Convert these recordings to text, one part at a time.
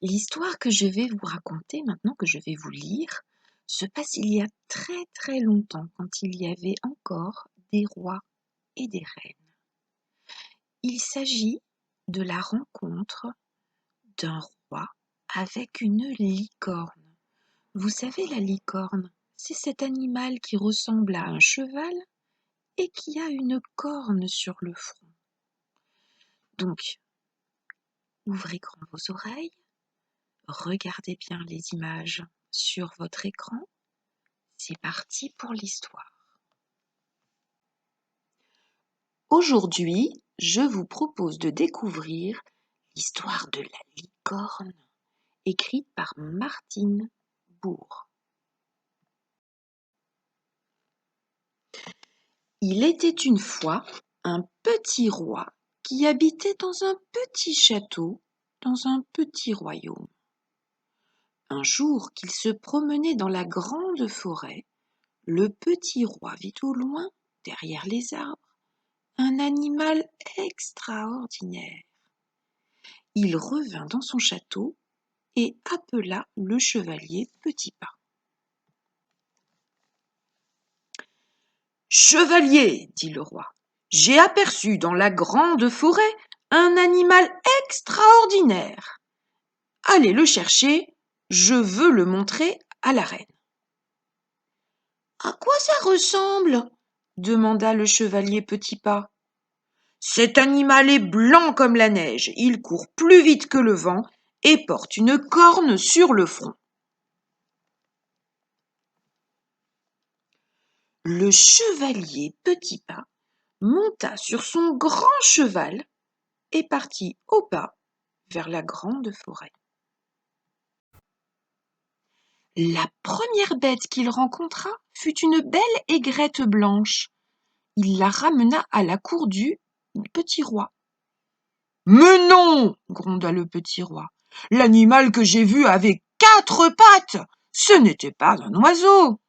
L'histoire que je vais vous raconter maintenant, que je vais vous lire, se passe il y a très très longtemps, quand il y avait encore des rois et des reines. Il s'agit de la rencontre d'un roi avec une licorne. Vous savez, la licorne, c'est cet animal qui ressemble à un cheval et qui a une corne sur le front. Donc, ouvrez grand vos oreilles, regardez bien les images sur votre écran. C'est parti pour l'histoire. Aujourd'hui, je vous propose de découvrir l'histoire de la licorne, écrite par Martine Bourg. Il était une fois un petit roi qui habitait dans un petit château, dans un petit royaume. Un jour qu'il se promenait dans la grande forêt, le petit roi vit au loin, derrière les arbres, un animal extraordinaire. Il revint dans son château et appela le chevalier Petit-Pas. « Chevalier, dit le roi, j'ai aperçu dans la grande forêt un animal extraordinaire. Allez le chercher, je veux le montrer à la reine. »« À quoi ça ressemble ?» demanda le chevalier Petit-Pas. « Cet animal est blanc comme la neige, il court plus vite que le vent et porte une corne sur le front. » Le chevalier Petit-Pas monta sur son grand cheval et partit au pas vers la grande forêt. La première bête qu'il rencontra fut une belle aigrette blanche. Il la ramena à la cour du petit roi. « Mais non !» gronda le petit roi. « L'animal que j'ai vu avait 4 pattes. Ce n'était pas un oiseau. »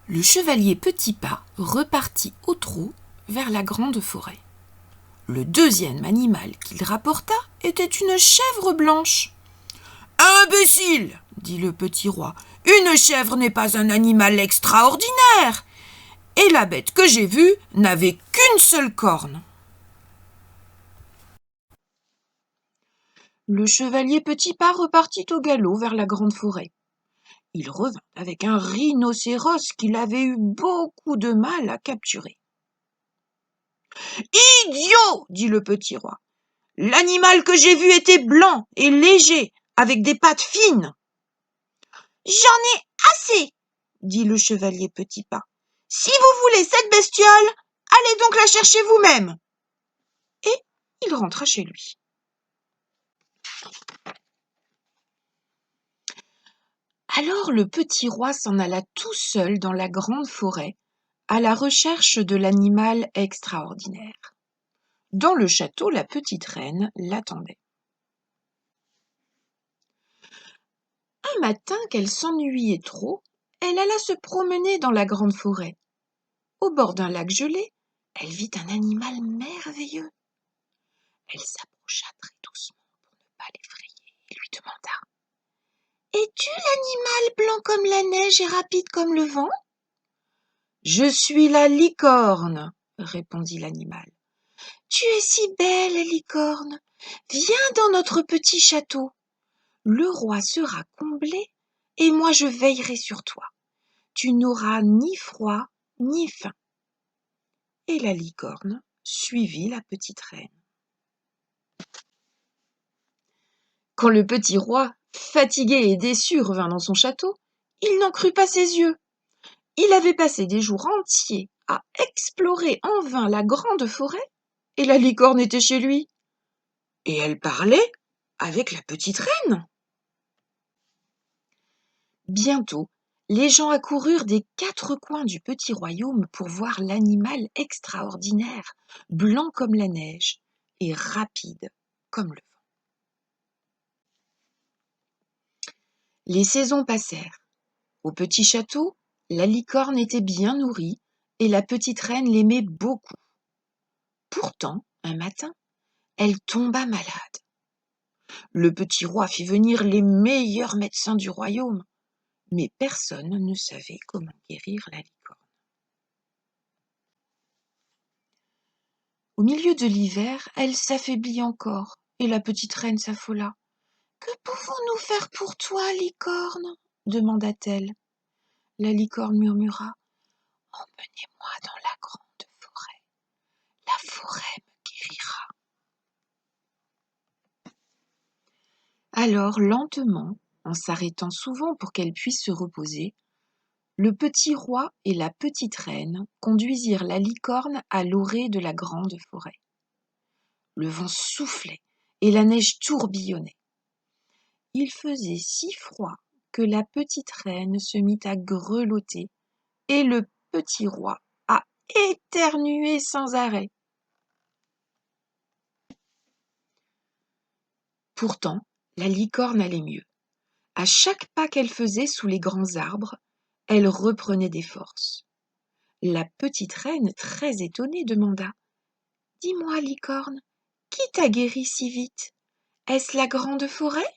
Le chevalier Petit-Pas repartit au trot vers la grande forêt. Le deuxième animal qu'il rapporta était une chèvre blanche. « Imbécile !» dit le petit roi. « Une chèvre n'est pas un animal extraordinaire. Et la bête que j'ai vue n'avait qu'une seule corne. » Le chevalier Petit-Pas repartit au galop vers la grande forêt. Il revint avec un rhinocéros qu'il avait eu beaucoup de mal à capturer. « Idiot !» dit le petit roi. « L'animal que j'ai vu était blanc et léger, avec des pattes fines. »« J'en ai assez !» dit le chevalier Petit-Pas. « Si vous voulez cette bestiole, allez donc la chercher vous-même. » Et il rentra chez lui. Alors le petit roi s'en alla tout seul dans la grande forêt, à la recherche de l'animal extraordinaire. Dans le château, la petite reine l'attendait. Un matin qu'elle s'ennuyait trop, elle alla se promener dans la grande forêt. Au bord d'un lac gelé, elle vit un animal merveilleux. Elle s'approcha très doucement pour ne pas l'effrayer et lui demanda : « Es-tu l'animal blanc comme la neige et rapide comme le vent ? » ?»« Je suis la licorne, » répondit l'animal. « Tu es si belle, licorne. Viens dans notre petit château. Le roi sera comblé et moi je veillerai sur toi. Tu n'auras ni froid ni faim. » Et la licorne suivit la petite reine. Quand le petit roi, fatigué et déçu, revint dans son château, il n'en crut pas ses yeux. Il avait passé des jours entiers à explorer en vain la grande forêt, et la licorne était chez lui. Et elle parlait avec la petite reine. Bientôt, les gens accoururent des 4 coins du petit royaume pour voir l'animal extraordinaire, blanc comme la neige et rapide comme le vent. Les saisons passèrent. Au petit château, la licorne était bien nourrie et la petite reine l'aimait beaucoup. Pourtant, un matin, elle tomba malade. Le petit roi fit venir les meilleurs médecins du royaume, mais personne ne savait comment guérir la licorne. Au milieu de l'hiver, elle s'affaiblit encore, et la petite reine s'affola. « Que pouvons-nous faire pour toi, licorne ?» demanda-t-elle. La licorne murmura. « Emmenez-moi dans la grande forêt. La forêt me guérira. » Alors, lentement, en s'arrêtant souvent pour qu'elle puisse se reposer, le petit roi et la petite reine conduisirent la licorne à l'orée de la grande forêt. Le vent soufflait et la neige tourbillonnait. Il faisait si froid que la petite reine se mit à grelotter et le petit roi à éternuer sans arrêt. Pourtant, la licorne allait mieux. À chaque pas qu'elle faisait sous les grands arbres, elle reprenait des forces. La petite reine, très étonnée, demanda « Dis-moi, licorne, qui t'a guéri si vite? Est-ce la grande forêt ?»«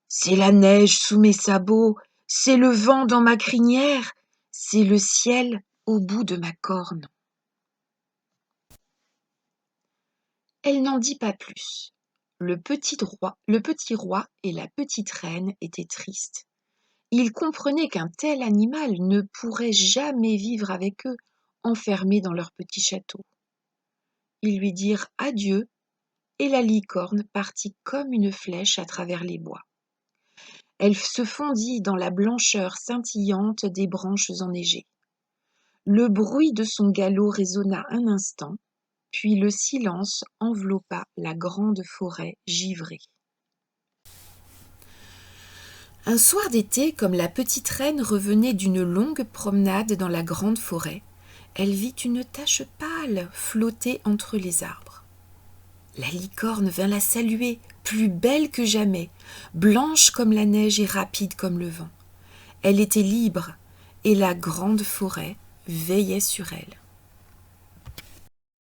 C'est la neige sous mes sabots, c'est le vent dans ma crinière, c'est le ciel au bout de ma corne. » Elle n'en dit pas plus. Le petit roi et la petite reine étaient tristes. Ils comprenaient qu'un tel animal ne pourrait jamais vivre avec eux, enfermés dans leur petit château. Ils lui dirent adieu, et la licorne partit comme une flèche à travers les bois. Elle se fondit dans la blancheur scintillante des branches enneigées. Le bruit de son galop résonna un instant, puis le silence enveloppa la grande forêt givrée. Un soir d'été, comme la petite reine revenait d'une longue promenade dans la grande forêt, elle vit une tache pâle flotter entre les arbres. La licorne vint la saluer, plus belle que jamais, blanche comme la neige et rapide comme le vent. Elle était libre, et la grande forêt veillait sur elle.